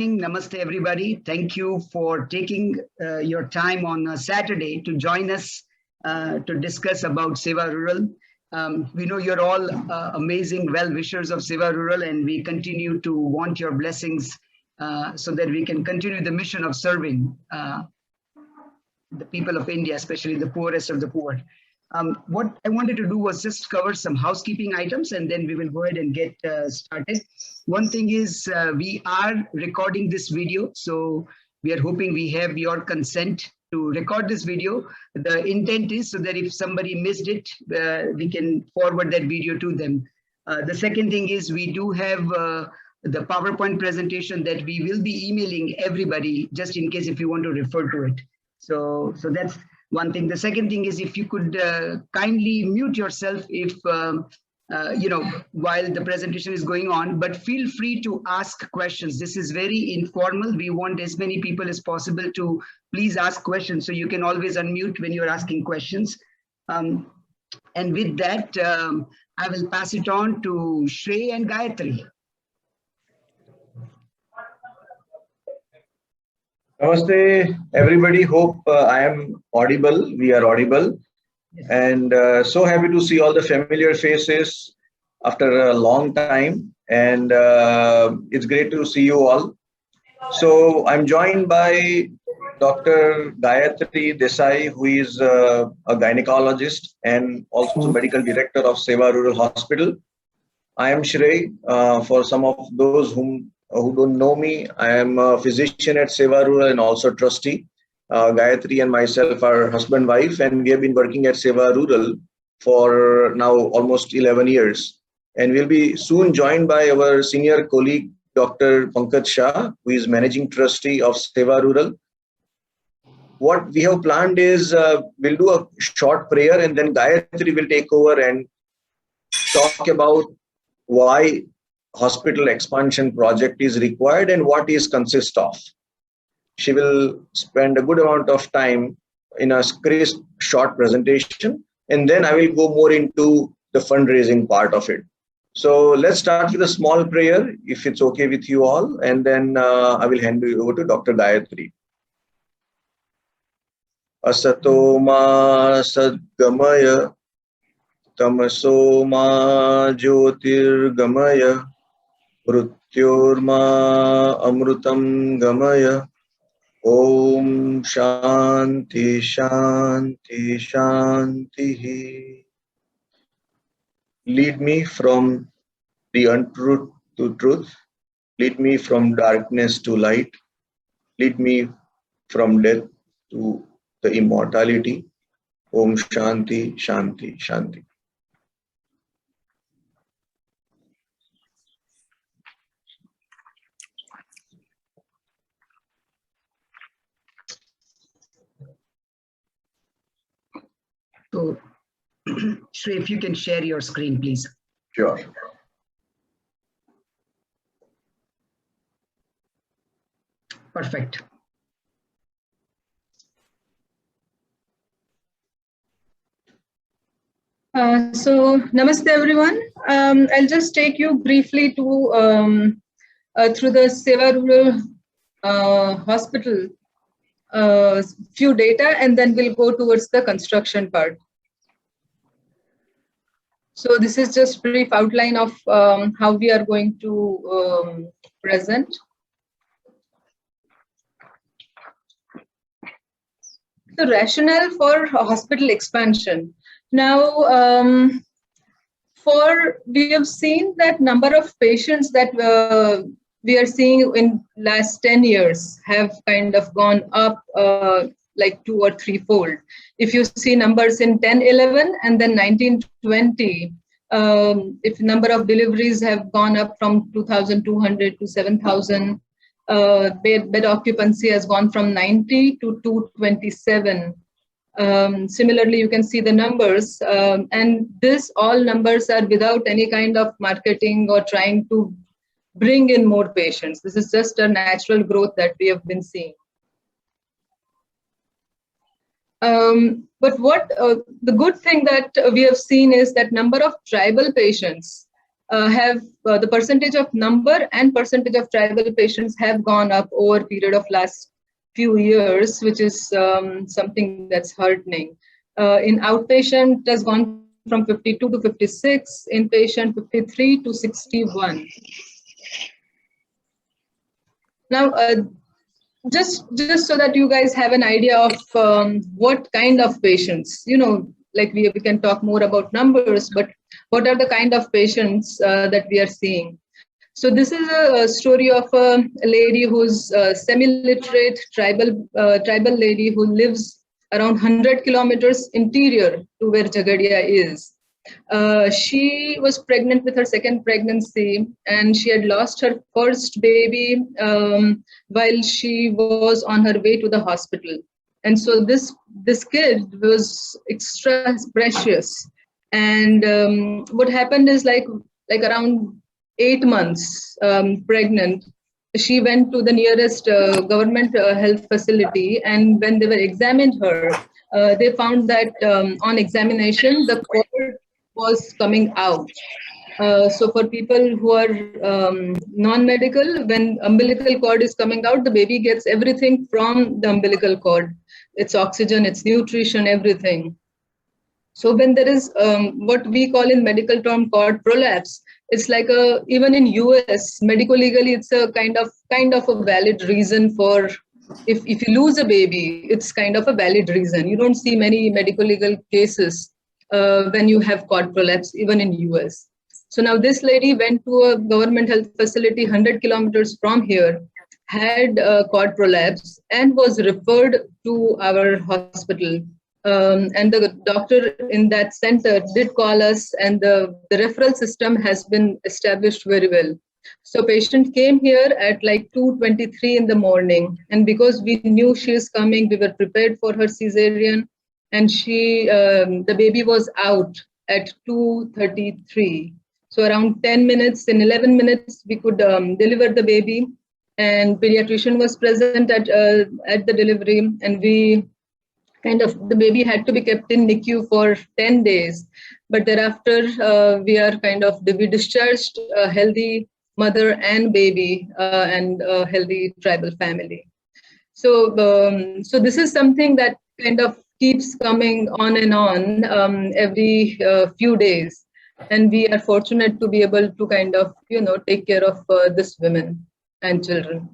Namaste, everybody. Thank you for taking your time on a Saturday to join us to discuss about Sewa Rural. We know you're all amazing well-wishers of Sewa Rural, and we continue to want your blessings so that we can continue the mission of serving the people of India, especially the poorest of the poor. What I wanted to do was just cover some housekeeping items, and then we will go ahead and get started. One thing is we are recording this video, so we are hoping we have your consent to record this video. The intent is so that if somebody missed it, we can forward that video to them. The second thing is we do have the PowerPoint presentation that we will be emailing everybody, just in case if you want to refer to it. So that's one thing. The second thing is if you could kindly mute yourself if, while the presentation is going on, but feel free to ask questions. This is very informal. We want as many people as possible to please ask questions. So you can always unmute when you're asking questions. And with that, I will pass it on to Shrey and Gayatri. Namaste, everybody. Hope I am audible. We are audible. Yes. And so happy to see all the familiar faces after a long time. And it's great to see you all. So I'm joined by Dr. Gayatri Desai, who is a gynecologist and also medical director of Sewa Rural Hospital. I am Shrey. For some of those who don't know me, I am a physician at Sewa Rural and also trustee. Gayatri and myself are husband-wife, and we have been working at Sewa Rural for now almost 11 years. And we'll be soon joined by our senior colleague, Dr. Pankaj Shah, who is managing trustee of Sewa Rural. What we have planned is we'll do a short prayer, and then Gayatri will take over and talk about why hospital expansion project is required and what is consist of. She will spend a good amount of time in a crisp short presentation, and then I will go more into the fundraising part of it. So let's start with a small prayer, if it's okay with you all, and then I will hand you over to Dr. Gayatri. Asato ma sadgamaya, tamaso ma jyotirgamaya, Mrityorma amrutam gamaya. Om Shanti Shanti Shanti. Lead me from the untruth to truth. Lead me from darkness to light. Lead me from death to the immortality. Om Shanti Shanti Shanti. So, Shrey, if you can share your screen, please. Sure. Perfect. Namaste, everyone. I'll just take you briefly to through the Sewa Rural Hospital few data, and then we'll go towards the construction part. So this is just brief outline of how we are going to present. The rationale for hospital expansion. Now, we have seen that number of patients that we are seeing in last 10 years have kind of gone up like 2 or 3 fold. If you see numbers in 10-11 and then 19-20, if number of deliveries have gone up from 2,200 to 7,000, bed occupancy has gone from 90 to 227. Similarly, you can see the numbers, and this all numbers are without any kind of marketing or trying to bring in more patients. This is just a natural growth that we have been seeing. But what the good thing that we have seen is that number of tribal patients have the percentage of number and percentage of tribal patients have gone up over a period of last few years, which is something that's heartening. In outpatient, it has gone from 52 to 56, inpatient 53 to 61. Now, just so that you guys have an idea of what kind of patients, like we can talk more about numbers, but what are the kind of patients that we are seeing. So this is a story of a lady who's semi-literate tribal lady who lives around 100 kilometers interior to where Jagadia is. She was pregnant with her second pregnancy, and she had lost her first baby while she was on her way to the hospital. And so this kid was extra precious. And what happened is like around 8 months pregnant, she went to the nearest government health facility, and when they were examined her, they found that on examination the cord was coming out. So for people who are non-medical, when umbilical cord is coming out, the baby gets everything from the umbilical cord. Its oxygen, its nutrition, everything. So when there is what we call in medical term cord prolapse, it's like even in US, medico-legally, it's a kind of a valid reason for, if you lose a baby, it's kind of a valid reason. You don't see many medico-legal cases when you have cord prolapse, even in US. So now this lady went to a government health facility 100 kilometers from here, had cord prolapse, and was referred to our hospital. And the doctor in that center did call us, and the referral system has been established very well. So patient came here at like 2:23 in the morning, and because we knew she is coming, we were prepared for her cesarean, and the baby was out at 2:33. So around 10 minutes, in 11 minutes, we could deliver the baby, and pediatrician was present at the delivery, and the baby had to be kept in NICU for 10 days. But thereafter, we discharged a healthy mother and baby and a healthy tribal family. So this is something that kind of keeps coming on and on every few days. And we are fortunate to be able to kind of, take care of this women and children.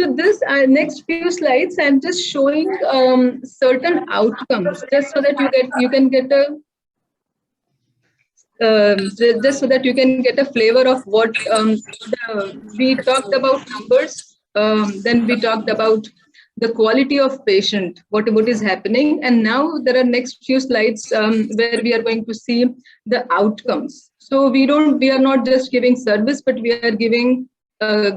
So this next few slides, I'm just showing certain outcomes, just so that you can get a flavor of what we talked about numbers. Then we talked about the quality of patient, what is happening, and now there are next few slides where we are going to see the outcomes. So we are not just giving service, but we are giving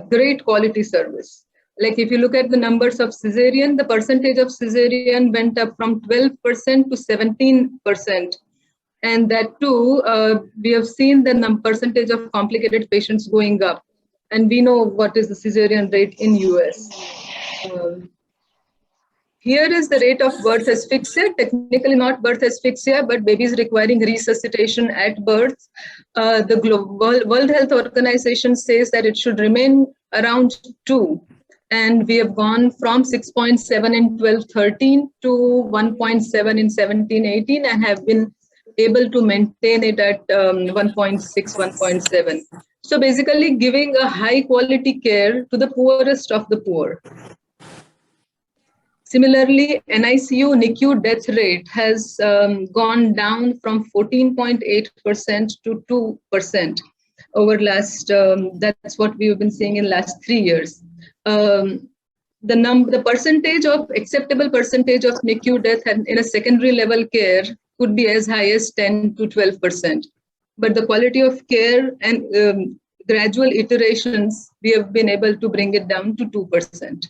great quality service. Like if you look at the numbers of cesarean, the percentage of cesarean went up from 12% to 17%. And that too, we have seen the percentage of complicated patients going up. And we know what is the cesarean rate in US. Here is the rate of birth asphyxia, technically not birth asphyxia, but babies requiring resuscitation at birth. The World Health Organization says that it should remain around 2. And we have gone from 6.7 in 12-13 to 1.7 in 17-18 and have been able to maintain it at 1.6, 1.7. So basically giving a high quality care to the poorest of the poor. Similarly, NICU NICU death rate has gone down from 14.8% to 2% over last, that's what we've been seeing in last 3 years. The percentage of acceptable percentage of NICU death in a secondary level care could be as high as 10 to 12%. But the quality of care and gradual iterations, we have been able to bring it down to 2%.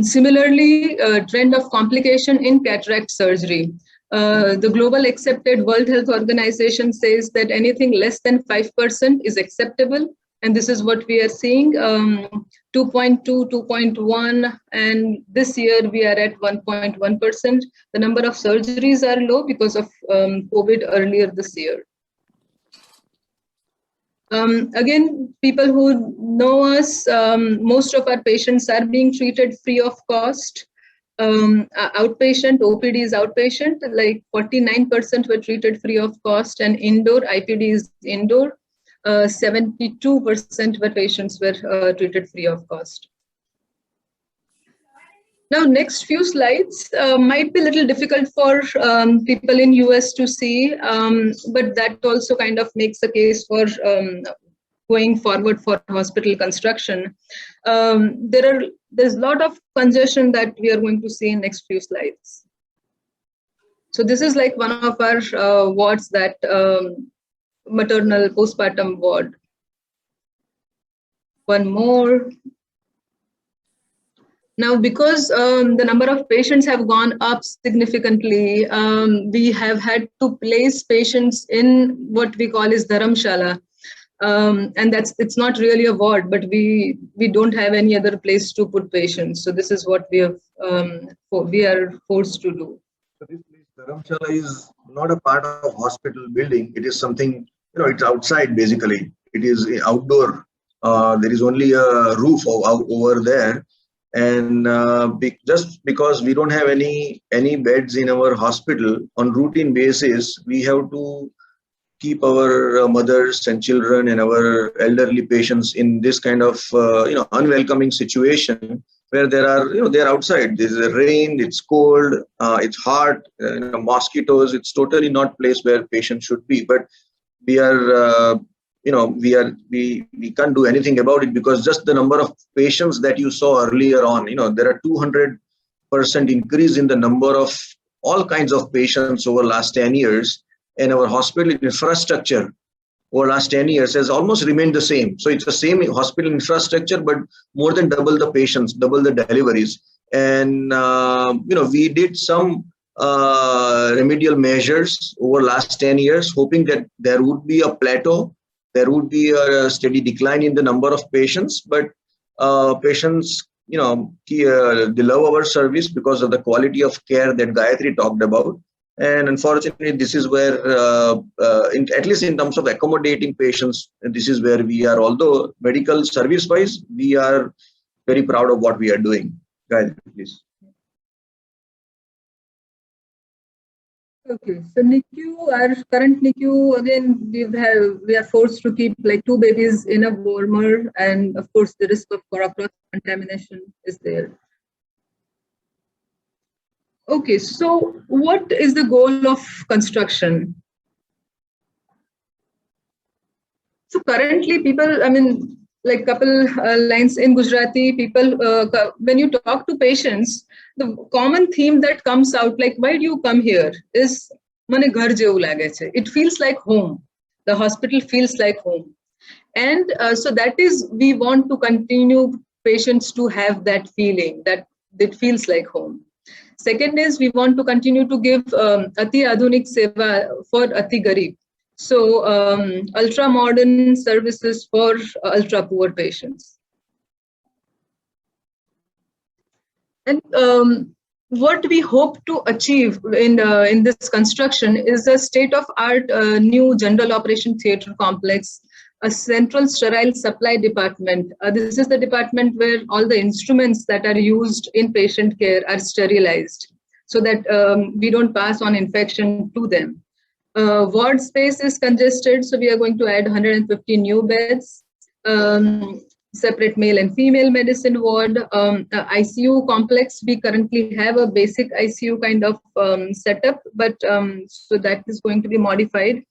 Similarly, trend of complication in cataract surgery. The global accepted World Health Organization says that anything less than 5% is acceptable, And this is what we are seeing, 2.2, 2.1, and this year we are at 1.1%. The number of surgeries are low because of COVID earlier this year. Again, people who know us, most of our patients are being treated free of cost. Outpatient, OPD is outpatient, like 49% were treated free of cost, and indoor, IPD is indoor. 72% were patients were treated free of cost. Now, next few slides might be a little difficult for people in US to see, but that also kind of makes a case for going forward for hospital construction. There's a lot of congestion that we are going to see in next few slides. So this is like one of our wards, that maternal postpartum ward. One more. Now, because the number of patients have gone up significantly, we have had to place patients in what we call is dharamshala. And it's not really a ward, but we don't have any other place to put patients. So this is what we are forced to do. So this place, dharamshala, is not a part of hospital building. It is something, it's outside basically. It is outdoor. There is only a roof over there. And just because we don't have any beds in our hospital on routine basis, we have to keep our mothers and children and our elderly patients in this kind of unwelcoming situation where they're outside. There's a rain, it's cold, it's hot, mosquitoes. It's totally not place where patients should be. But we are we can't do anything about it, because just the number of patients that you saw earlier on, there are 200% increase in the number of all kinds of patients over last 10 years. And our hospital infrastructure over last 10 years has almost remained the same. So it's the same hospital infrastructure, but more than double the patients, double the deliveries. And, we did some remedial measures over last 10 years, hoping that there would be a plateau. There would be a steady decline in the number of patients, but patients, they love our service because of the quality of care that Gayatri talked about. And unfortunately, this is where, at least in terms of accommodating patients, this is where we are. Although medical service-wise, we are very proud of what we are doing. Gayatri, please. Okay, so NICU, our current NICU, again, we are forced to keep like 2 babies in a warmer, and of course the risk of cross contamination is there. Okay, so what is the goal of construction? So currently people, like couple lines in Gujarati, people, when you talk to patients, the common theme that comes out, like, why do you come here, is mane ghar jevu lage chhe. It feels like home. The hospital feels like home. And so that is, we want to continue patients to have that feeling, that it feels like home. Second is, we want to continue to give Ati Adhunik Sewa for Ati Garib. So ultra modern services for ultra poor patients. And what we hope to achieve in this construction is a state-of-art new general operation theatre complex, a central sterile supply department. This is the department where all the instruments that are used in patient care are sterilized, so that we don't pass on infection to them. Ward space is congested, so we are going to add 150 new beds, separate male and female medicine ward, ICU complex. We currently have a basic ICU kind of setup, but so that is going to be modified.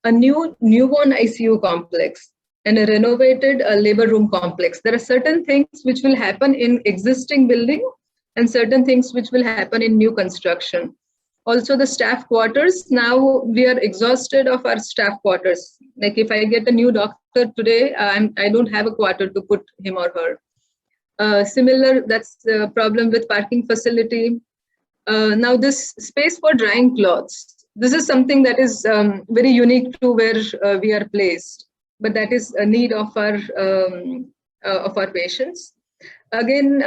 A new newborn ICU complex and a renovated labor room complex. There are certain things which will happen in existing building and certain things which will happen in new construction. Also the staff quarters, now we are exhausted of our staff quarters. Like if I get a new doctor today, I don't have a quarter to put him or her. Similar, that's the problem with parking facility. Now this space for drying clothes. This is something that is very unique to where we are placed. but that is a need of our patients. Again,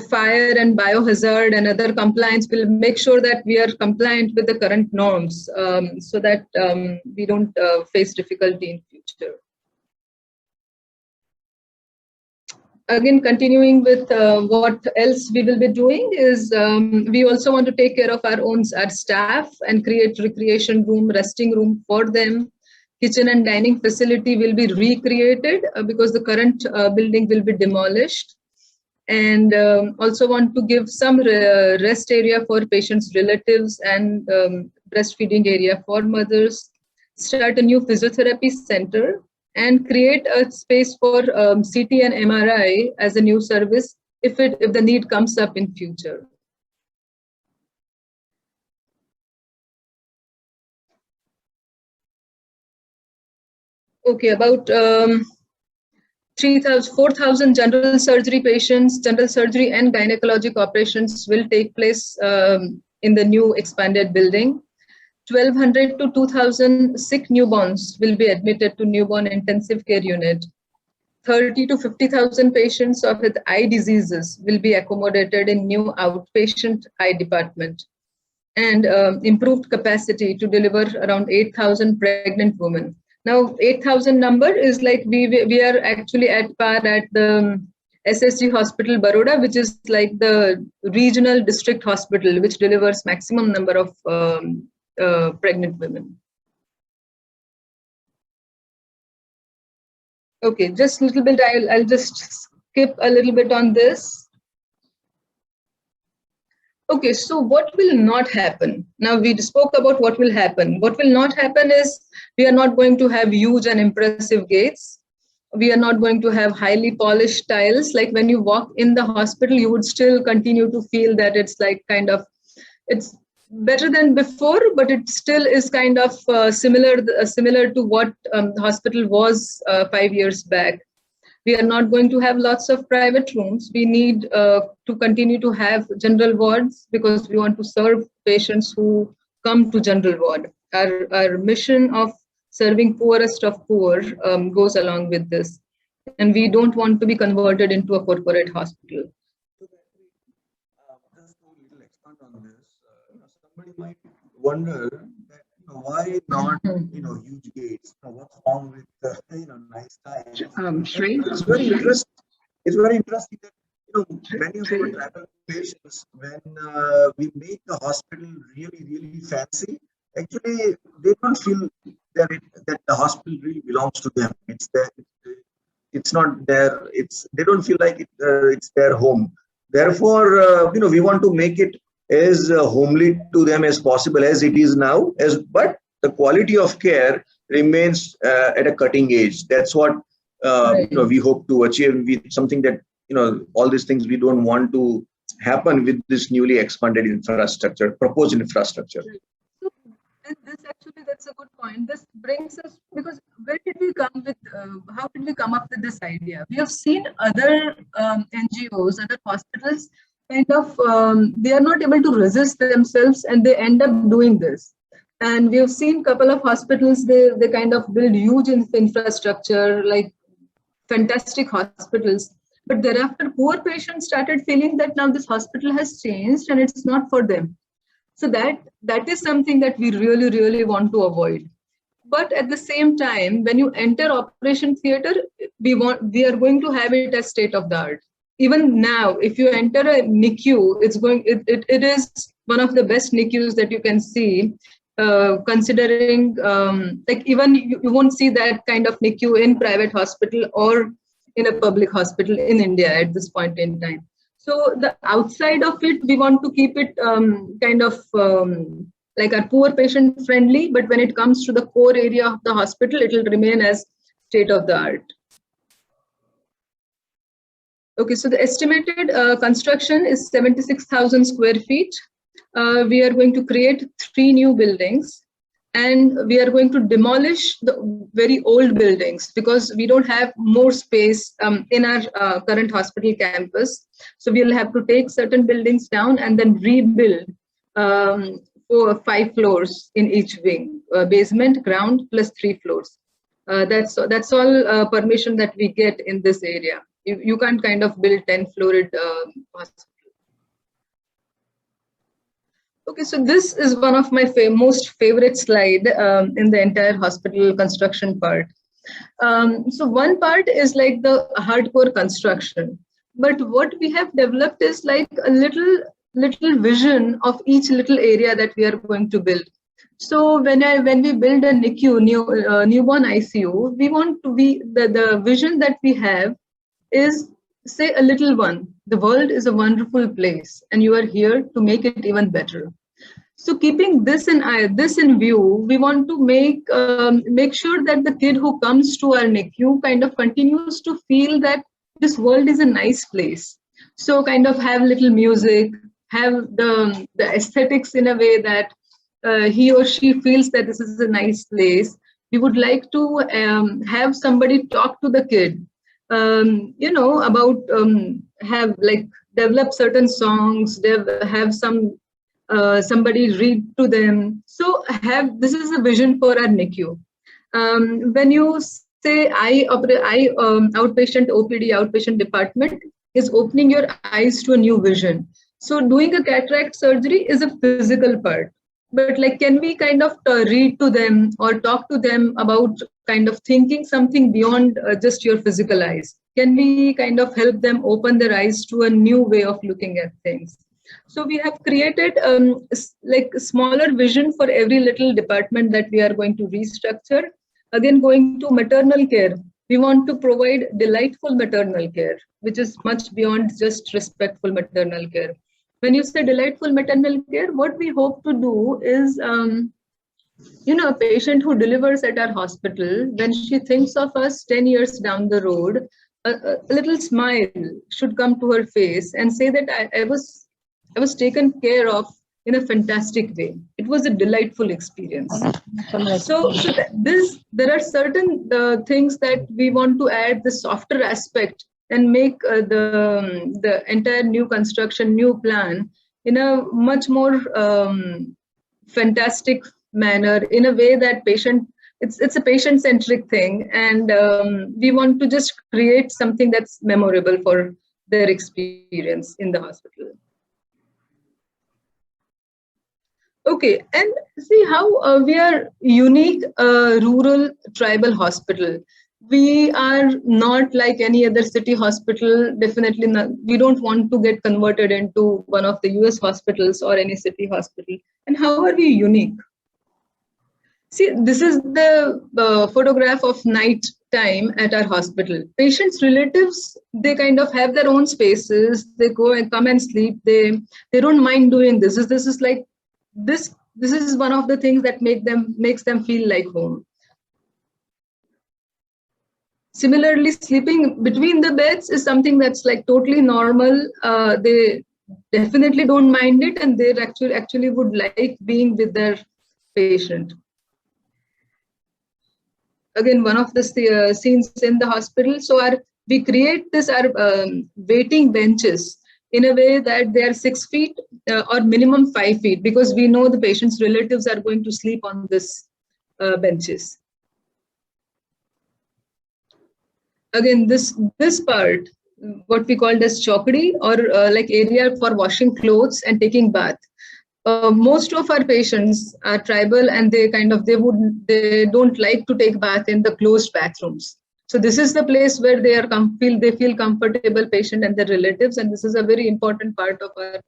fire and biohazard and other compliance will make sure that we are compliant with the current norms, so that we don't face difficulty in future. Again, continuing with what else we will be doing is we also want to take care of our staff and create recreation room, resting room for them. Kitchen and dining facility will be recreated because the current building will be demolished. And also want to give some rest area for patients' relatives and breastfeeding area for mothers. Start a new physiotherapy center and create a space for CT and MRI as a new service if the need comes up in future. Okay, about 4,000 general surgery patients, general surgery and gynecologic operations will take place in the new expanded building. 1,200 to 2,000 sick newborns will be admitted to newborn intensive care unit. 30 to 50,000 patients with eye diseases will be accommodated in new outpatient eye department. And improved capacity to deliver around 8,000 pregnant women. Now, 8,000 number is like we are actually at par at the SSG Hospital Baroda, which is like the regional district hospital, which delivers maximum number of pregnant women. Okay, just a little bit, I'll just skip a little bit on this. Okay, so what will not happen? Now we spoke about what will happen. What will not happen is we are not going to have huge and impressive gates. We are not going to have highly polished tiles. Like when you walk in the hospital, you would still continue to feel that it's like kind of, it's better than before, but it still is kind of similar to what the hospital was 5 years back. We are not going to have lots of private rooms. We need to continue to have general wards because we want to serve patients who come to general ward. Our mission of serving poorest of poor goes along with this. And we don't want to be converted into a corporate hospital. Just to little expand on this, somebody might wonder that why not huge gates? What's wrong with nice tiles? Sri? It's very interesting. It's very interesting that many of our travel patients, when we make the hospital really fancy, actually they don't feel that the hospital really belongs to them. It's not their. They don't feel like it's their home. Therefore, we want to make it as homely to them as possible as it is now. But the quality of care remains at a cutting edge. That's what we hope to achieve with something that all these things we don't want to happen with this newly expanded infrastructure, proposed infrastructure. That's a good point. This brings us, because where did we come with, how did we come up with this idea? We have seen other NGOs, other hospitals, kind of, they are not able to resist themselves and they end up doing this. And we have seen a couple of hospitals, they kind of build huge infrastructure, like fantastic hospitals. But thereafter, poor patients started feeling that now this hospital has changed and it's not for them. So that is something that we really want to avoid. But at the same time, when you enter operation theater, we are going to have it as state of the art. Even now, if you enter a NICU, it is one of the best NICUs that you can see. Considering like even you won't see that kind of NICU in private hospital or in a public hospital in India at this point in time. So the outside of it, we want to keep it kind of like a poor patient friendly, but when it comes to the core area of the hospital, it will remain as state of the art. Okay, so the estimated construction is 76,000 square feet. We are going to create 3 new buildings, and we are going to demolish the very old buildings because we don't have more space in our current hospital campus. So we'll have to take certain buildings down and then rebuild 5 floors in each wing, basement, ground, plus 3 floors. That's all permission that we get in this area. You can't kind of build 10-floored hospital. Okay, so this is one of my most favorite slide in the entire hospital construction part. So one part is like the hardcore construction, but what we have developed is like a little vision of each little area that we are going to build. So when we build a NICU, newborn ICU, we want to be the vision that we have is, say, a little one. The world is a wonderful place, and you are here to make it even better. So keeping this in view, we want to make sure that the kid who comes to our NICU kind of continues to feel that this world is a nice place. So kind of have little music, have the aesthetics in a way that he or she feels that this is a nice place. We would like to have somebody talk to the kid, about have like develop certain songs, have somebody read to them. So this is a vision for our NICU. When you say outpatient OPD, outpatient department is opening your eyes to a new vision. So doing a cataract surgery is a physical part, but like, can we kind of read to them or talk to them about kind of thinking something beyond just your physical eyes? Can we kind of help them open their eyes to a new way of looking at things? So we have created like a smaller vision for every little department that we are going to restructure. Again, going to maternal care, we want to provide delightful maternal care, which is much beyond just respectful maternal care. When you say delightful maternal care, what we hope to do is, a patient who delivers at our hospital, when she thinks of us 10 years down the road, a little smile should come to her face and say that I was taken care of in a fantastic way. It was a delightful experience. So there are certain things that we want to add the softer aspect and make the entire new construction, new plan in a much more fantastic manner, in a way that it's a patient-centric thing, and we want to just create something that's memorable for their experience in the hospital. Okay, and see how we are unique rural tribal hospital. We are not like any other city hospital, definitely not. We don't want to get converted into one of the US hospitals or any city hospital. And how are we unique? See, this is the photograph of night time at our hospital. Patients' relatives, they kind of have their own spaces. They go and come and sleep. They don't mind doing this. This is like this is one of the things that makes them feel like home. Similarly, sleeping between the beds is something that's like totally normal. They definitely don't mind it, and they actually would like being with their patient. Again, one of the scenes in the hospital. So we create our waiting benches in a way that they are 6 feet or minimum 5 feet, because we know the patient's relatives are going to sleep on this benches. Again, this part, what we called as chokdi, or like area for washing clothes and taking bath. Most of our patients are tribal, and they don't like to take bath in the closed bathrooms. So this is the place where they feel comfortable, patient and their relatives, and this is a very important part of our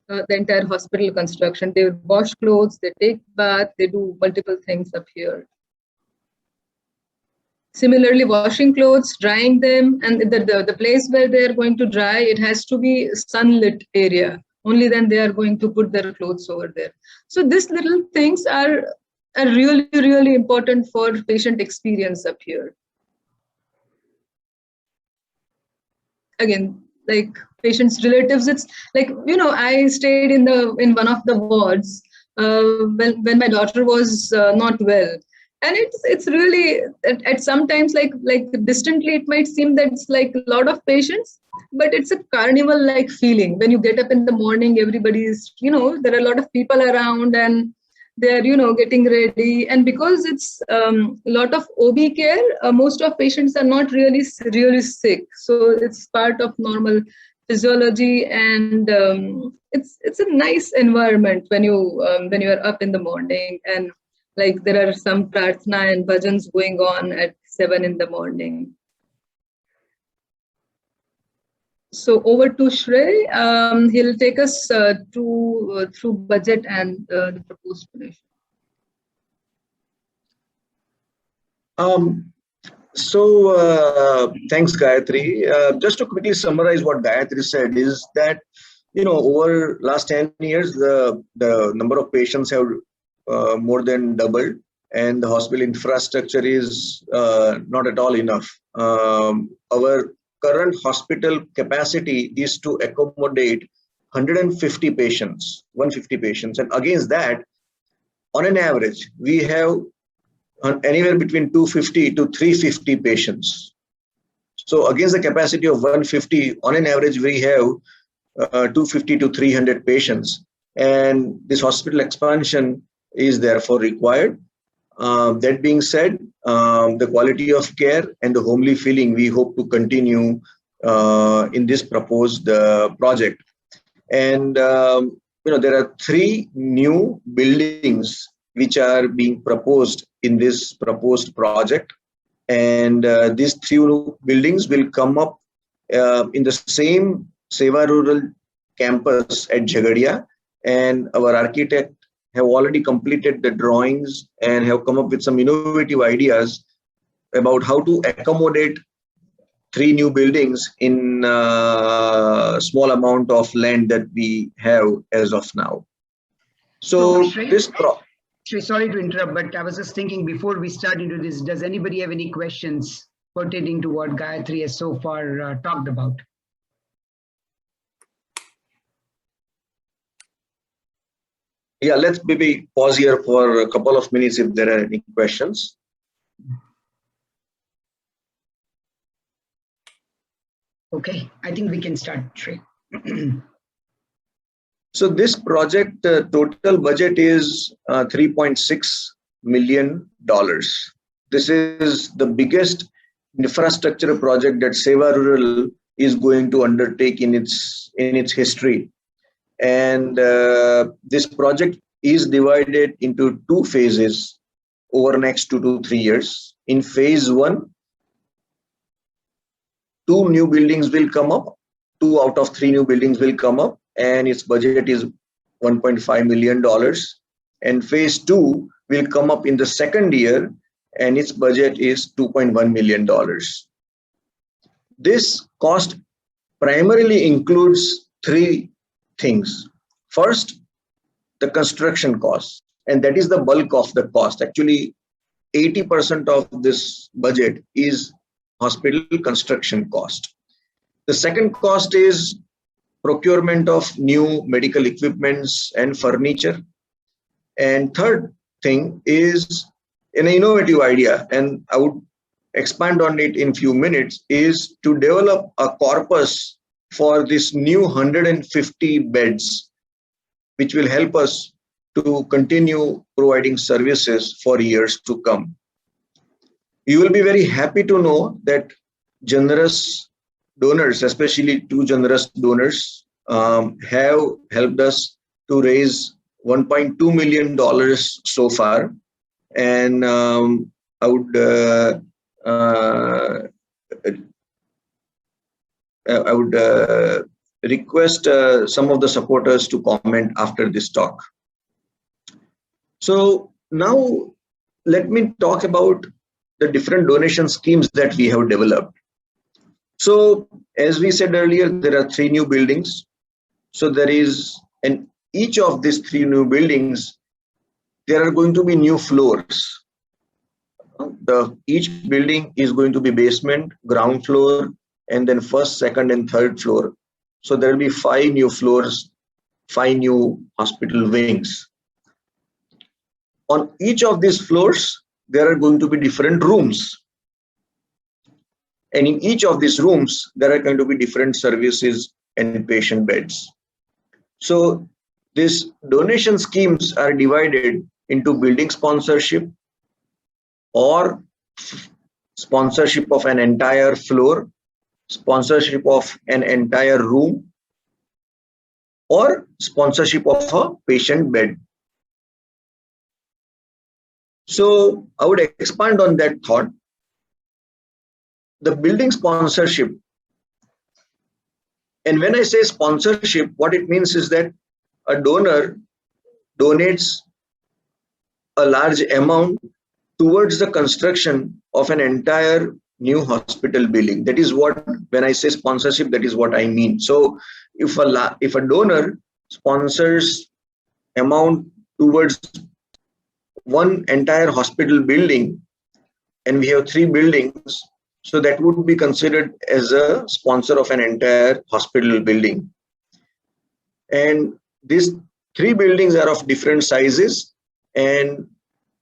the entire hospital construction. They wash clothes, they take bath, they do multiple things up here. Similarly, washing clothes, drying them, and the place where they are going to dry, it has to be sunlit area. Only then they are going to put their clothes over there. So these little things are really, really important for patient experience up here. Again, like patients' relatives, it's like, I stayed in one of the wards when my daughter was not well. And it's really, at sometimes like distantly, it might seem that it's like a lot of patients, but it's a carnival-like feeling. When you get up in the morning, everybody's, there are a lot of people around, and they're getting ready. And because it's a lot of OB care, most of patients are not really sick, so it's part of normal physiology. And it's a nice environment when you are up in the morning, and like there are some prarthana and bhajans going on at 7 in the morning. So over to Shrey. He'll take us through budget and the proposed donation. Thanks, Gayatri. Just to quickly summarize what Gayatri said is that, over last 10 years, the number of patients have more than doubled, and the hospital infrastructure is not at all enough. Our current hospital capacity is to accommodate 150 patients, and against that, on an average, we have anywhere between 250 to 350 patients. So against the capacity of 150, on an average, we have 250 to 300 patients, and this hospital expansion is therefore required. That being said, the quality of care and the homely feeling we hope to continue in this proposed project. And there are 3 new buildings which are being proposed in this proposed project, and these 3 new buildings will come up in the same Sewa Rural campus at Jhagadia, and our architect have already completed the drawings and have come up with some innovative ideas about how to accommodate 3 new buildings in a small amount of land that we have as of now. So sorry to interrupt, but I was just thinking before we start into this, does anybody have any questions pertaining to what Gayatri has so far talked about? Yeah, let's maybe pause here for a couple of minutes if there are any questions. Okay, I think we can start, Shrey. So this project total budget is $3.6 million. This is the biggest infrastructure project that Sewa Rural is going to undertake in its history. And this project is divided into 2 phases over next 2 to 3 years. In phase 1, 2 new buildings will come up. 2 out of 3 new buildings will come up, and its budget is $1.5 million. And phase 2 will come up in the second year, and its budget is $2.1 million. This cost primarily includes 3 things. First, the construction cost, and that is the bulk of the cost. Actually, 80% of this budget is hospital construction cost. The second cost is procurement of new medical equipments and furniture. And third thing is an innovative idea, and I would expand on it in few minutes, is to develop a corpus for this new 150 beds, which will help us to continue providing services for years to come. You will be very happy to know that generous donors, especially 2 generous donors, have helped us to raise $1.2 million so far. And I would request some of the supporters to comment after this talk. So now let me talk about the different donation schemes that we have developed. So as we said earlier, there are 3 new buildings. So there is, in each of these 3 new buildings, there are going to be new floors. Each building is going to be basement, ground floor, and then first, second, and third floor. So there will be 5 new floors, 5 new hospital wings. On each of these floors, there are going to be different rooms. And in each of these rooms, there are going to be different services and patient beds. So these donation schemes are divided into building sponsorship or sponsorship of an entire floor, sponsorship of an entire room, or sponsorship of a patient bed. So I would expand on that thought. The building sponsorship, and when I say sponsorship, what it means is that a donor donates a large amount towards the construction of an entire new hospital building. That is what, when I say sponsorship, that is what I mean. So if a donor sponsors amount towards one entire hospital building, and we have 3 buildings, so that would be considered as a sponsor of an entire hospital building. And these 3 buildings are of different sizes, and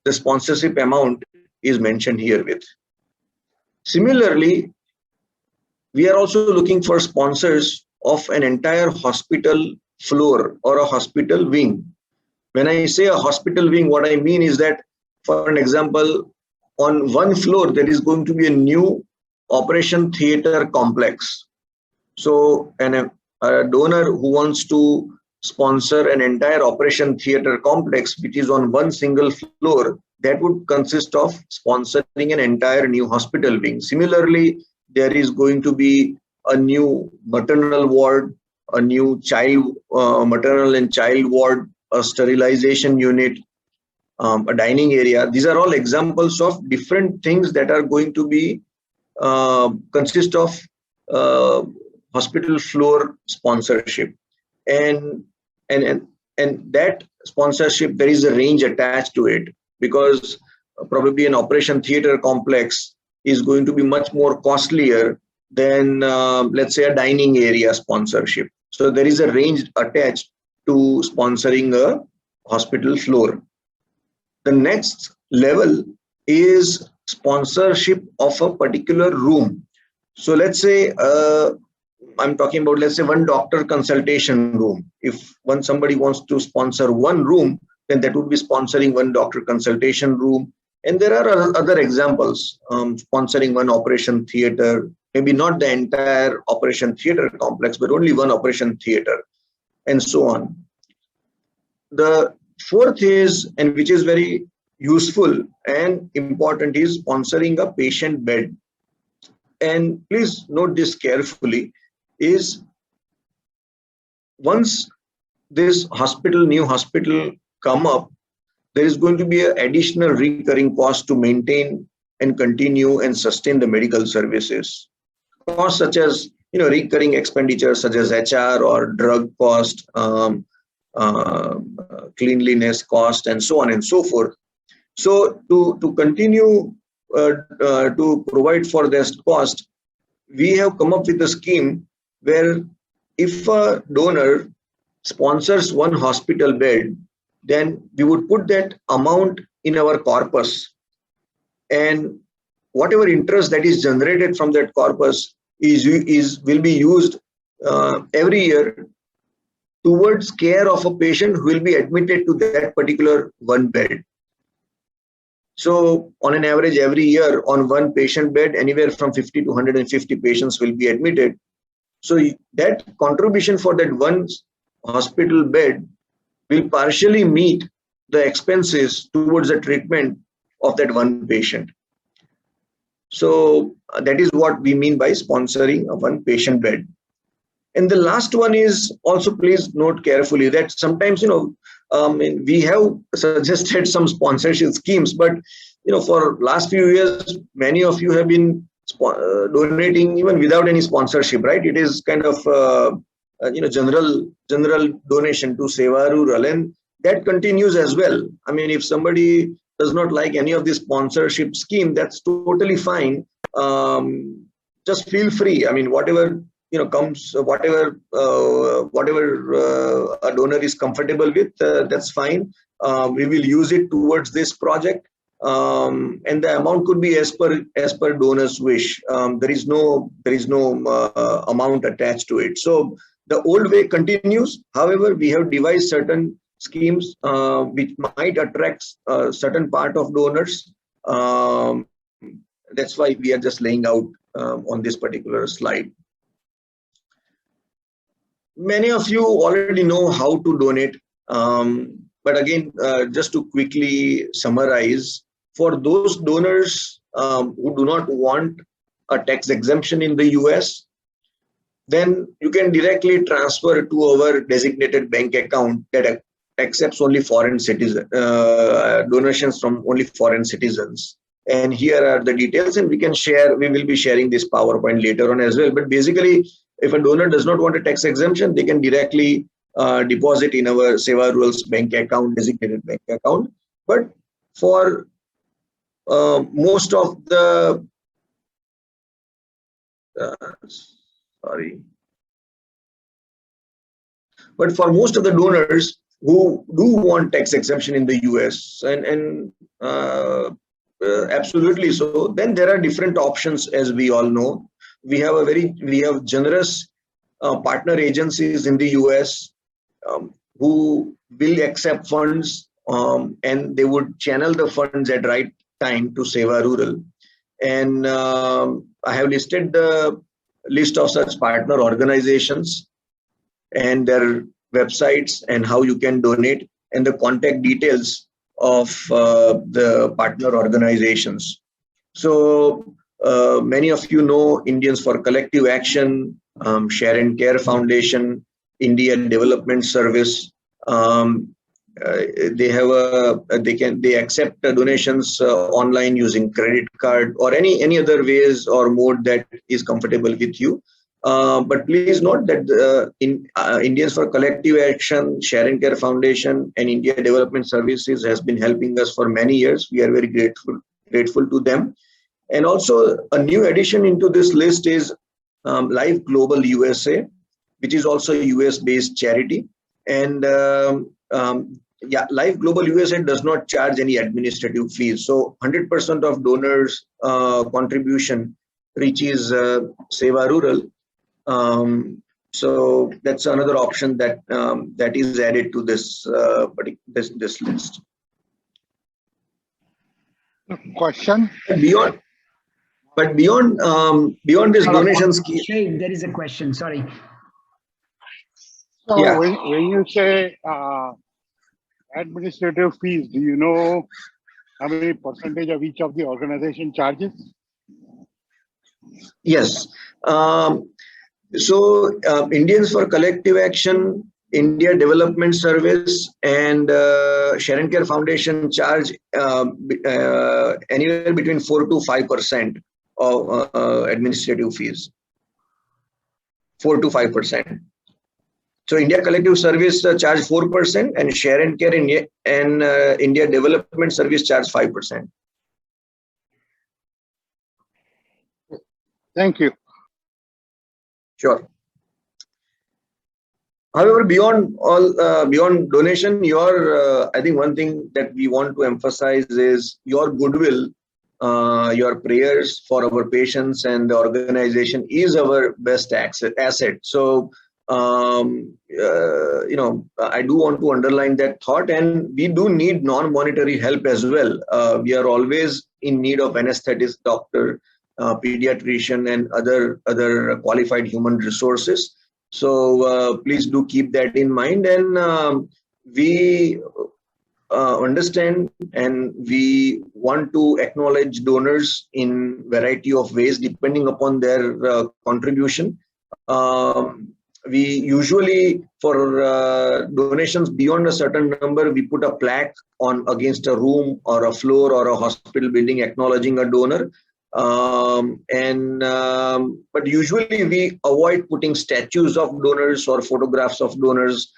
the sponsorship amount is mentioned here with. Similarly, we are also looking for sponsors of an entire hospital floor or a hospital wing. When I say a hospital wing, what I mean is that, for an example, on one floor, there is going to be a new operation theater complex. So a donor who wants to sponsor an entire operation theater complex, which is on one single floor, that would consist of sponsoring an entire new hospital wing. Similarly, there is going to be a new maternal ward, a new maternal and child ward, a sterilization unit, a dining area. These are all examples of different things that are going to be consist of hospital floor sponsorship, and that sponsorship, there is a range attached to it, because probably an operation theater complex is going to be much more costlier than let's say a dining area sponsorship. So there is a range attached to sponsoring a hospital floor. The next level is sponsorship of a particular room. So let's say I'm talking about, let's say, one doctor consultation room. If somebody wants to sponsor one room, then that would be sponsoring one doctor consultation room. And there are other examples, sponsoring one operation theater, maybe not the entire operation theater complex, but only one operation theater, and so on. The fourth is, and which is very useful and important, is sponsoring a patient bed. And please note this carefully, is once this new hospital come up, there is going to be an additional recurring cost to maintain and continue and sustain the medical services. Costs such as, recurring expenditures such as HR or drug cost, cleanliness cost, and so on and so forth. So to continue to provide for this cost, we have come up with a scheme where if a donor sponsors one hospital bed, then we would put that amount in our corpus, and whatever interest that is generated from that corpus will be used every year towards care of a patient who will be admitted to that particular one bed. So on an average, every year on one patient bed, anywhere from 50 to 150 patients will be admitted. So that contribution for that one hospital bed will partially meet the expenses towards the treatment of that one patient. So that is what we mean by sponsoring a one patient bed. And the last one is also, please note carefully that sometimes, we have suggested some sponsorship schemes, but, for last few years, many of you have been donating even without any sponsorship, right? It is kind of, general donation to Sewa Rural, and that continues as well. I mean, if somebody does not like any of the sponsorship scheme, that's totally fine. Just feel free. I mean, whatever comes, whatever a donor is comfortable with, that's fine. We will use it towards this project, and the amount could be as per donor's wish. There is no amount attached to it. So the old way continues. However, we have devised certain schemes which might attract a certain part of donors. That's why we are just laying out on this particular slide. Many of you already know how to donate, but again, just to quickly summarize, for those donors who do not want a tax exemption in the US, then you can directly transfer to our designated bank account that accepts only foreign citizen donations from only foreign citizens. And here are the details, and we will be sharing this PowerPoint later on as well. But basically, if a donor does not want a tax exemption, they can directly deposit in our Sewa Rural's bank account, designated bank account. But for most of the but for most of the donors who do want tax exemption in the US, and absolutely so, then there are different options. As we all know, we have generous partner agencies in the US who will accept funds, and they would channel the funds at right time to Sewa Rural. And I have listed the list of such partner organizations and their websites and how you can donate, and the contact details of the partner organizations. So many of you know Indians for Collective Action, Share and Care Foundation, India Development Service. They accept donations online using credit card or any other ways or mode that is comfortable with you. But please note that Indians for Collective Action, Share and Care Foundation, and India Development Services has been helping us for many years. We are very grateful to them. And also a new addition into this list is Life Global USA, which is also a US-based charity. And yeah, Life Global USA does not charge any administrative fees. So 100% of donors' contribution reaches Sewa Rural. So that's another option that that is added to this this list. Question. Beyond this donation scheme, there is a question. Sorry. So yeah. when you say administrative fees, do you know how many percentage of each of the organization charges? Yes. So Indians for Collective Action, India Development Service, and Share and Care Foundation charge anywhere between 4 to 5% of administrative fees. 4 to 5%. So India Collective Service charge 4%, and Share and Care and India Development Service charge 5%. Thank you. Sure. However, beyond donation, I think one thing that we want to emphasize is your goodwill, your prayers for our patients and the organization is our best asset. So, you know, I do want to underline that thought, and we do need non-monetary help as well. We are always in need of anesthetist, doctor, pediatrician, and other qualified human resources. So please do keep that in mind, and we understand and we want to acknowledge donors in variety of ways depending upon their contribution. We usually, for donations beyond a certain number, we put a plaque on against a room or a floor or a hospital building acknowledging a donor. But usually we avoid putting statues of donors or photographs of donors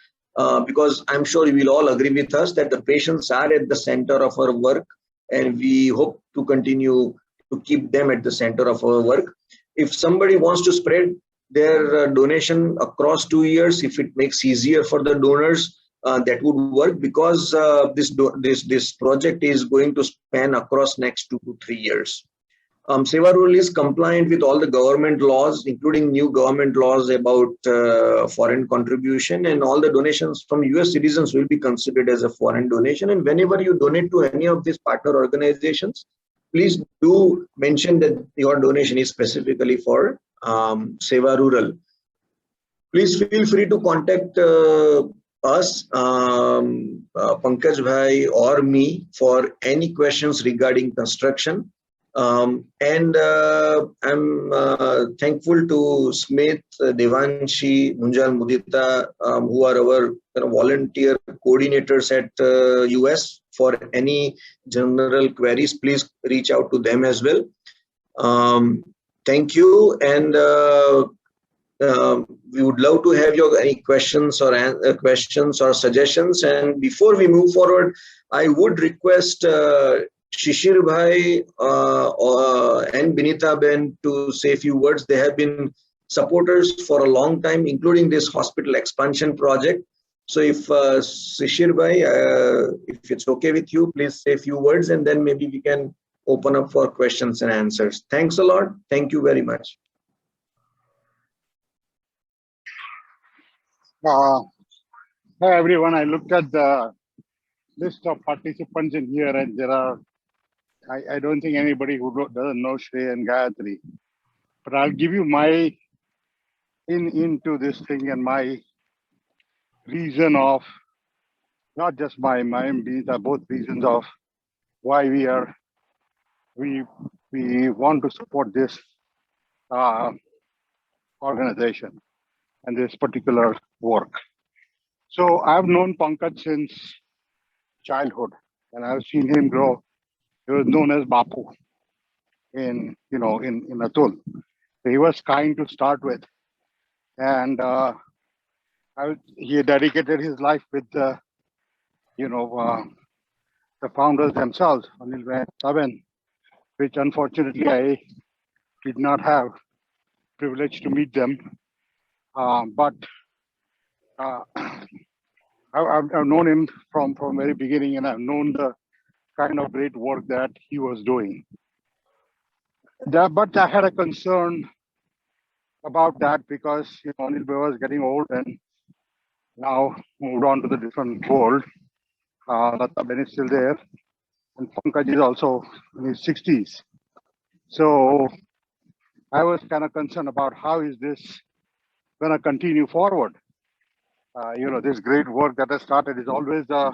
because I'm sure you will all agree with us that the patients are at the center of our work, and we hope to continue to keep them at the center of our work. If somebody wants to spread their donation across 2 years, if it makes easier for the donors, that would work, because this project is going to span across next 2 to 3 years. Sewa Rural is compliant with all the government laws, including new government laws about foreign contribution, and all the donations from US citizens will be considered as a foreign donation. And whenever you donate to any of these partner organizations, please do mention that your donation is specifically for Sewa Rural. Please feel free to contact us, Pankaj Bhai or me, for any questions regarding construction. And I'm thankful to Smith, Devanshi, Munjal, Mudita, who are our volunteer coordinators at US. For any general queries, please reach out to them as well. Thank you, and we would love to have your any questions or suggestions. And before we move forward, I would request Shishir Bhai and Binita Ben to say a few words. They have been supporters for a long time, including this hospital expansion project. So if Shishir Bhai, if it's okay with you, please say a few words, and then maybe we can open up for questions and answers. Thanks a lot. Thank you very much. Hi everyone, I looked at the list of participants in here, and there are, I don't think anybody who doesn't know Shri and Gayatri. But I'll give you my into this thing and my reason of, not just my Binita, both reasons of why we want to support this organization and this particular work. So I've known Pankaj since childhood, and I've seen him grow. He was known as Bapu in Atul. So he was kind to start with, and he dedicated his life with the founders themselves, Anil and Saben, which unfortunately I did not have privilege to meet them, but. I've known him from very beginning, and I've known the kind of great work that he was doing. But I had a concern about that because Anil was getting old and now moved on to the different world. Lata Ben is still there, and Pankaj is also in his 60s. So I was kind of concerned about how is this going to continue forward. This great work that has started is always the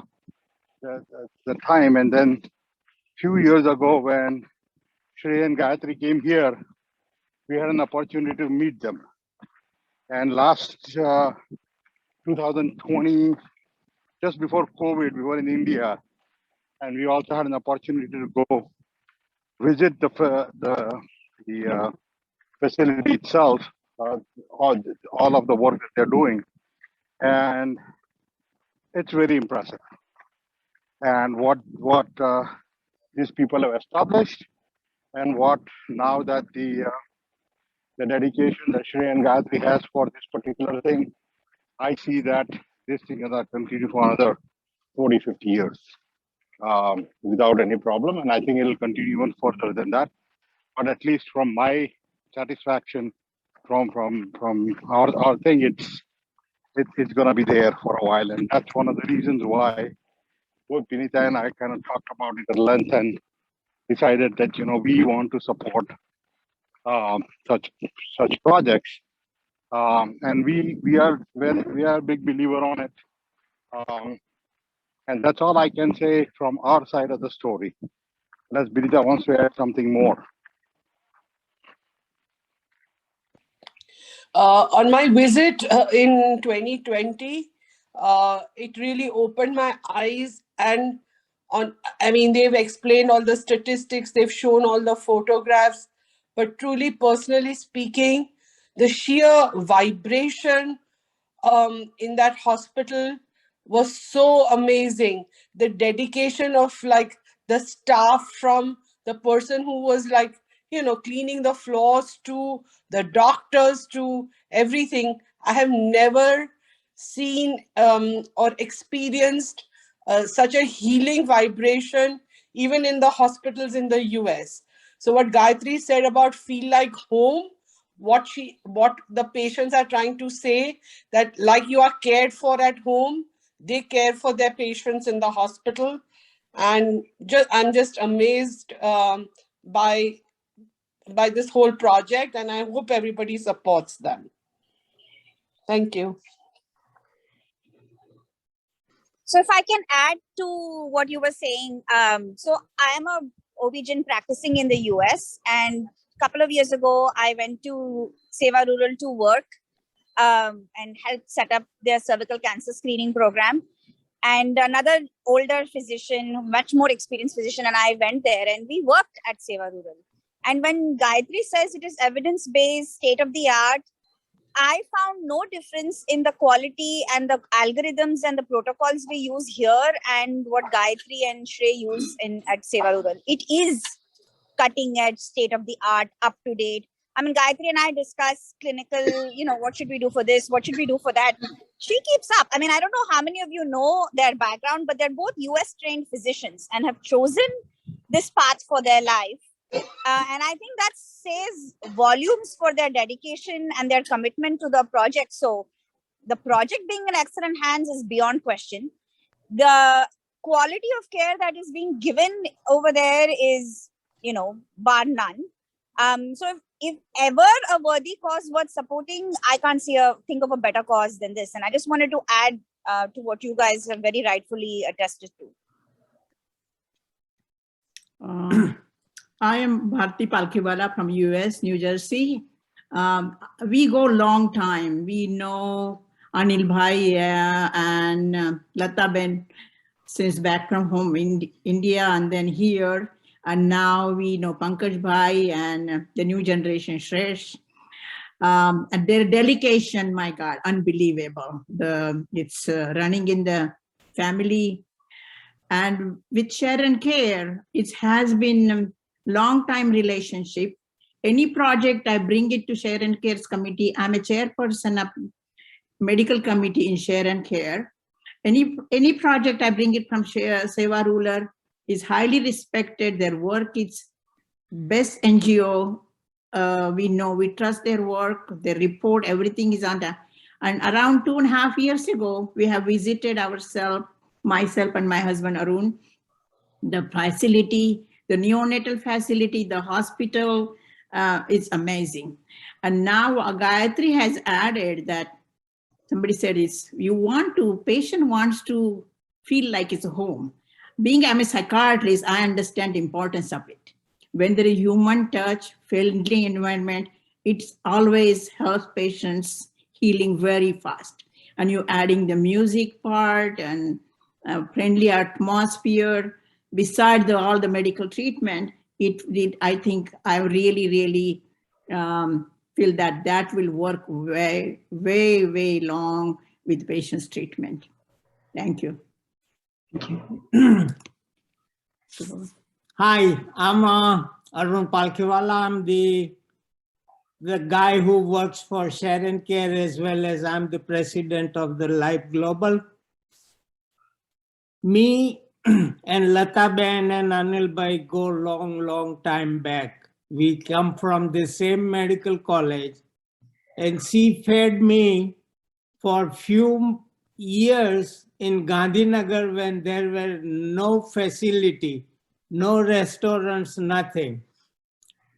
time. And then a few years ago, when Shri and Gayatri came here, we had an opportunity to meet them. And last 2020, just before COVID, we were in India, and we also had an opportunity to go visit the facility itself, all of the work that they're doing. And it's very impressive. And what these people have established, and what now that the dedication that Shri and Gayatri has for this particular thing, I see that this thing is going to continue for another 40, 50 years without any problem. And I think it'll continue even further than that. But at least from my satisfaction, from our thing, it's going to be there for a while. And that's one of the reasons why both Binita and I kind of talked about it at length and decided that we want to support such projects, and we are a big believer on it, and that's all I can say from our side of the story. Unless Binita wants to add something more. On my visit in 2020, it really opened my eyes. And they've explained all the statistics, they've shown all the photographs, but truly, personally speaking, the sheer vibration in that hospital was so amazing. The dedication of the staff, from the person who was cleaning the floors to the doctors to everything. I have never seen or experienced such a healing vibration, even in the hospitals in the US. So what Gayatri said about feel like home, what the patients are trying to say, that like you are cared for at home, they care for their patients in the hospital. And I'm just amazed by this whole project, and I hope everybody supports them. Thank you. So if I can add to what you were saying, so I am a OB-GYN practicing in the US, and a couple of years ago, I went to Sewa Rural to work and helped set up their cervical cancer screening program. And another older physician, much more experienced physician, and I went there and we worked at Sewa Rural. And when Gayatri says it is evidence-based, state-of-the-art, I found no difference in the quality and the algorithms and the protocols we use here and what Gayatri and Shrey use at Sewa Rural. It is cutting edge, state of the art, up to date. I mean, Gayatri and I discuss clinical, what should we do for this? What should we do for that? She keeps up. I mean, I don't know how many of you know their background, but they're both US trained physicians and have chosen this path for their life. And I think that says volumes for their dedication and their commitment to the project. So the project being in excellent hands is beyond question. The quality of care that is being given over there is, bar none. So if ever a worthy cause worth supporting, I can't think of a better cause than this. And I just wanted to add to what you guys have very rightfully attested to. I am Bharti Palkhiwala from US, New Jersey. We go long time. We know Anil Bhai and Lata Ben since back from home in India and then here. And now we know Pankaj Bhai and the new generation Shresh. And their dedication, my God, unbelievable. It's running in the family. And with Share and Care, it has been long time relationship. Any project I bring it to Share and Care's committee. I'm a chairperson of medical committee in Share and Care. Any project I bring it from Sewa Rural is highly respected. Their work is best NGO. We trust their work, their report, everything is on that. And around 2.5 years ago, we have visited myself and my husband Arun, the facility, the neonatal facility, the hospital is amazing. And now Gayatri has added that somebody said patient wants to feel like it's a home. I'm a psychiatrist, I understand the importance of it. When there is human touch, friendly environment, it always helps patients healing very fast. And you're adding the music part and friendly atmosphere. Besides all the medical treatment, I think I really feel that will work way long with patients' treatment. Thank you. Thank you. Hi, I'm Arun Palkhiwala. I'm the guy who works for Share and Care, as well as I'm the president of the Life Global. Me and Lata Ben and Anil Bhai go long time back. We come from the same medical college, and she fed me for few years in Gandhinagar when there were no facility, no restaurants, nothing.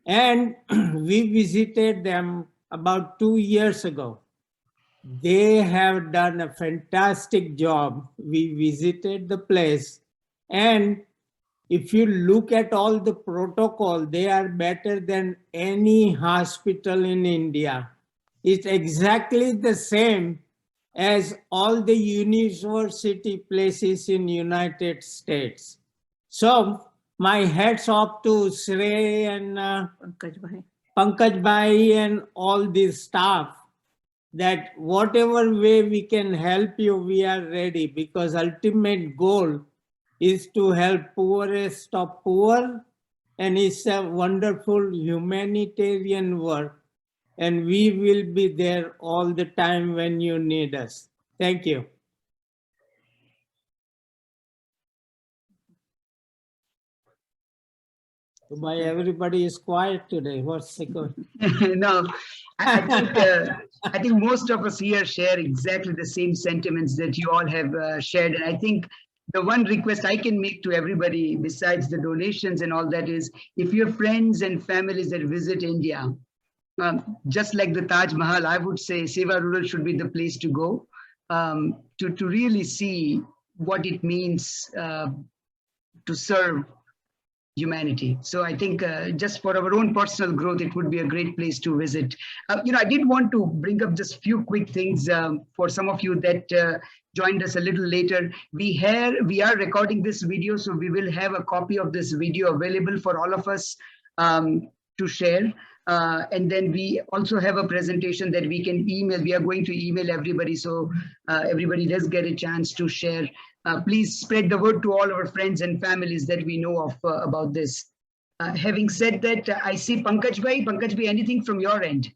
And we visited them about 2 years ago. They have done a fantastic job. We visited the place, and if you look at all the protocol, they are better than any hospital in India. It's exactly the same as all the university places in United States. So my hats off to Shrey and Pankaj Bhai and all this staff, that whatever way we can help you, we are ready, because ultimate goal is to help poorest of poor, and it's a wonderful humanitarian work. And we will be there all the time when you need us. Thank you. Why everybody is quiet today? What's the question? No, I think most of us here share exactly the same sentiments that you all have shared, and I think the one request I can make to everybody, besides the donations and all that, is if your friends and families that visit India, just like the Taj Mahal, I would say Sewa Rural should be the place to go, to really see what it means to serve humanity. So I think just for our own personal growth, it would be a great place to visit. I did want to bring up just few quick things for some of you that joined us a little later. We are recording this video, so we will have a copy of this video available for all of us to share. And then we also have a presentation that we can email. We are going to email everybody, so everybody does get a chance to share. Please spread the word to all our friends and families that we know of about this. Having said that, I see Pankaj Bhai. Pankaj Bhai, anything from your end?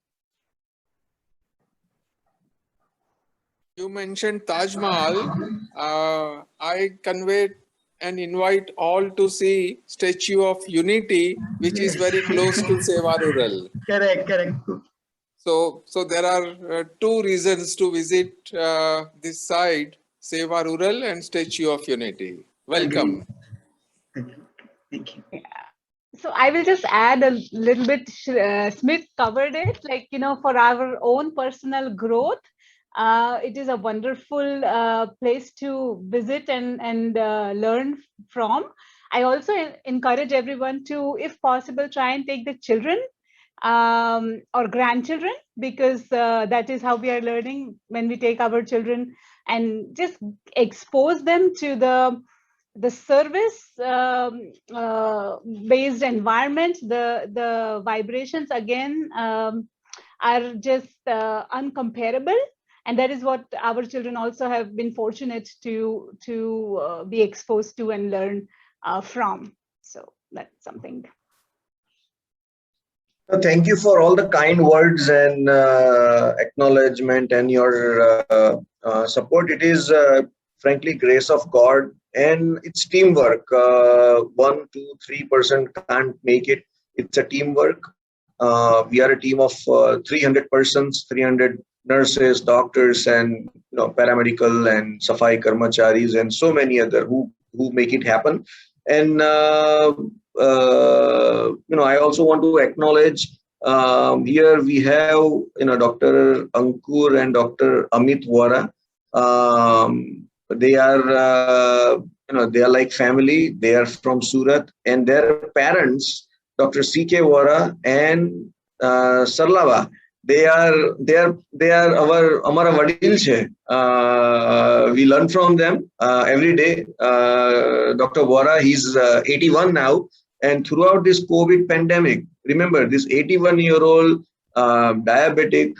You mentioned Taj Mahal. I convey and invite all to see Statue of Unity, which is very close to Sewa Rural. Correct. So there are two reasons to visit this site, Sewa Rural and Statue of Unity. Welcome. Thank you. So I will just add a little bit. Smith covered it, for our own personal growth. It is a wonderful place to visit and learn from. I also encourage everyone to, if possible, try and take the children or grandchildren, because that is how we are learning when we take our children and just expose them to the service based environment. The vibrations again are just uncomparable, and that is what our children also have been fortunate to be exposed to and learn from. So that's something. Thank you for all the kind words and acknowledgement and your support. It is frankly grace of God, and it's teamwork. 1, 2, 3% can't make it. It's a teamwork. We are a team of 300 persons, 300 nurses, doctors, and paramedical and safai karmacharis, and so many other who make it happen. And I also want to acknowledge here we have Dr. Ankur and Dr. Amit Vora. They are they are like family. They are from Surat, and their parents, Dr. C.K. Vora and Sarlava, they are our Amara Vadil che. We learn from them every day. Dr. Vora, he's 81 now, and throughout this COVID pandemic, remember this 81-year-old diabetic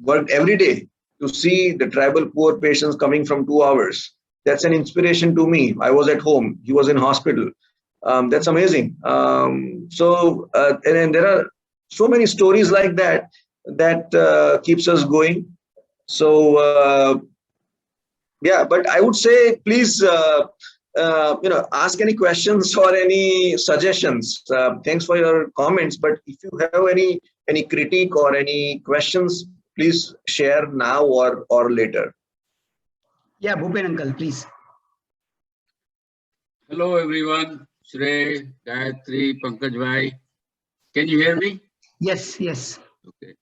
worked every day to see the tribal poor patients coming from 2 hours. That's an inspiration to me. I was at home. He was in hospital. That's amazing. And there are so many stories like that keeps us going. So but I would say please ask any questions or any suggestions. Thanks for your comments, but if you have any critique or any questions, please share now or later. Yeah, Bhupen uncle, please. Hello everyone, Shrey, Gayatri, Pankaj Bhai. Can you hear me? Yes. Okay.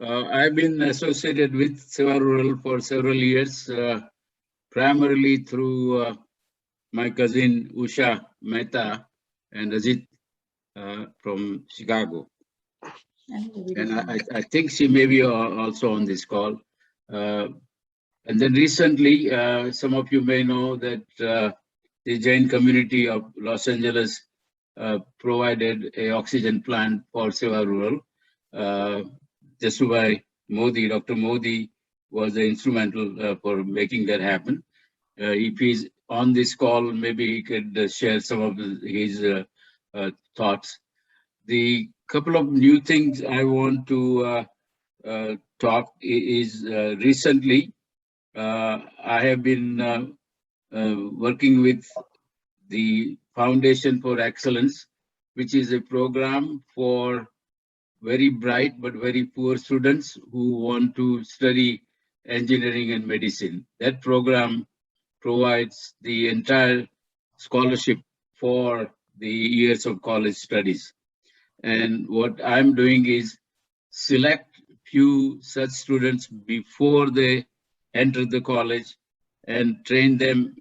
I've been associated with Sewa Rural for several years, primarily through my cousin Usha Mehta and Ajit from Chicago. And I think she may be also on this call. And then recently, some of you may know that the Jain community of Los Angeles provided an oxygen plant for Sewa Rural. Jasubhai Modi, Dr. Modi was instrumental for making that happen. If he's on this call, maybe he could share some of his thoughts. The couple of new things I want to talk is recently I have been working with the Foundation for Excellence which is a program for very bright but very poor students who want to study engineering and medicine. That program provides the entire scholarship for the years of college studies. And what I'm doing is select few such students before they enter the college and train them,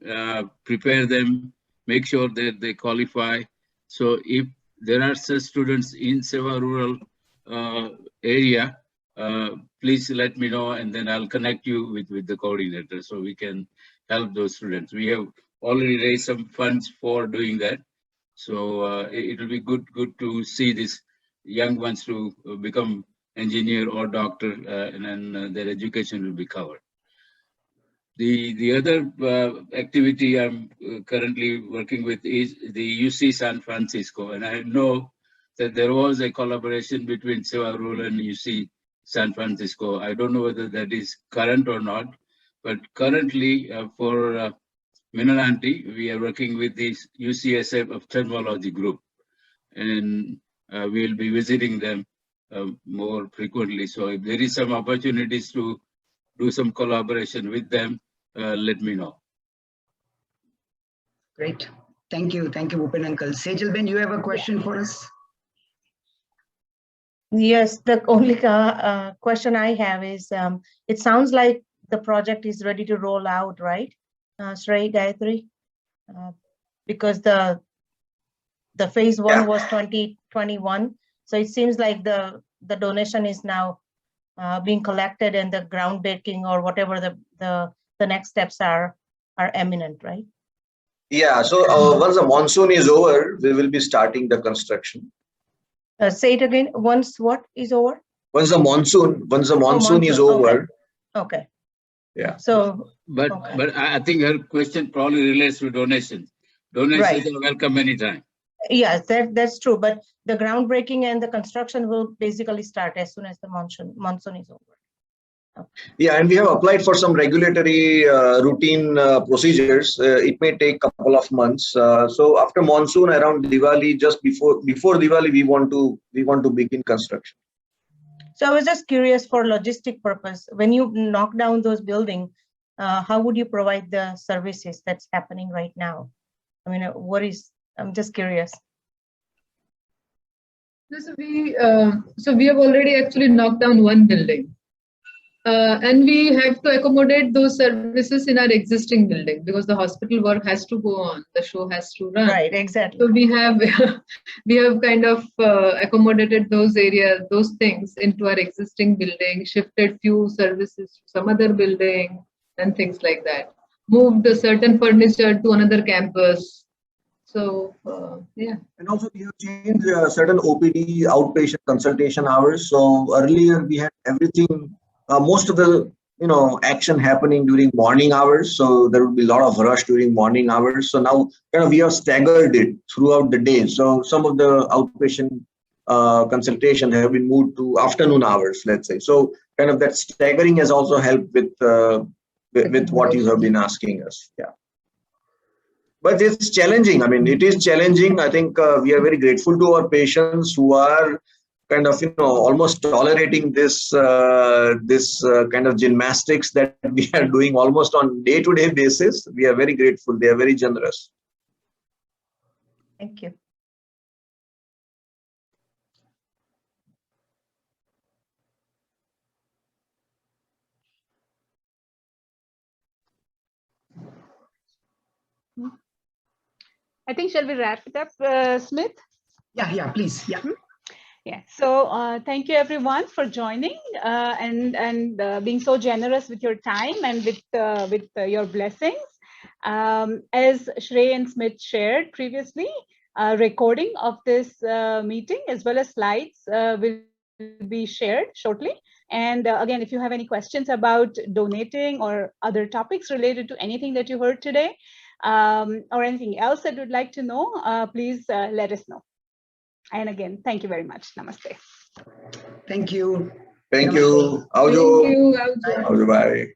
prepare them, make sure that they qualify. So if there are such students in Sewa rural area, please let me know, and then I'll connect you with the coordinator so we can help those students. We have already raised some funds for doing that. So it will be good to see these young ones to become engineer or doctor, and then their education will be covered. The other activity I'm currently working with is the UC San Francisco, and I know that there was a collaboration between Sewa Rural and UC San Francisco. I don't know whether that is current or not, but currently for Minananti, we are working with the UCSF ophthalmology group, and we'll be visiting them more frequently. So if there is some opportunities to do some collaboration with them, let me know. Great. Thank you, Bhupen uncle. Sejal Ben, you have a question for us? Yes, the only question I have is, it sounds like the project is ready to roll out, right, Shrey, Gayatri? Because the phase one was 2021, so it seems like the donation is now being collected, and the groundbreaking or whatever the next steps are imminent, right? Yeah, so once the monsoon is over, we will be starting the construction. Say it again. Once what is over? Once the monsoon is over. Okay. Yeah. So, but I think her question probably relates to donations. Donations are welcome anytime. Yes, that's true. But the groundbreaking and the construction will basically start as soon as the monsoon is over. Okay. Yeah, and we have applied for some regulatory routine procedures. It may take a couple of months. So after monsoon, around Diwali, just before Diwali, we want to begin construction. So I was just curious, for logistic purpose, when you knock down those buildings, how would you provide the services that's happening right now? I mean, I'm just curious. So we have already actually knocked down one building. And we have to accommodate those services in our existing building because the hospital work has to go on, the show has to run. Right, exactly. So we have kind of accommodated those areas, those things into our existing building, shifted few services to some other building and things like that. Moved a certain furniture to another campus. So yeah. And also we have changed certain OPD outpatient consultation hours. So earlier we had everything. Most of the action happening during morning hours, so there will be a lot of rush during morning hours. So now we have staggered it throughout the day. So some of the outpatient consultation have been moved to afternoon hours, let's say. So that staggering has also helped with what you have been asking us. Yeah. But it's challenging. I mean, it is challenging. I think we are very grateful to our patients who are almost tolerating this kind of gymnastics that we are doing almost on day-to-day basis. We are very grateful. They are very generous. Thank you. I think, shall we wrap it up, Smith? Yeah, please. Yeah. Yeah. So thank you everyone for joining and being so generous with your time and with your blessings. As Shrey and Smith shared previously, recording of this meeting as well as slides will be shared shortly. And again, if you have any questions about donating or other topics related to anything that you heard today, or anything else that you'd like to know, please let us know. And again, thank you very much. Namaste. Thank you. Thank you. Thank you. Bye.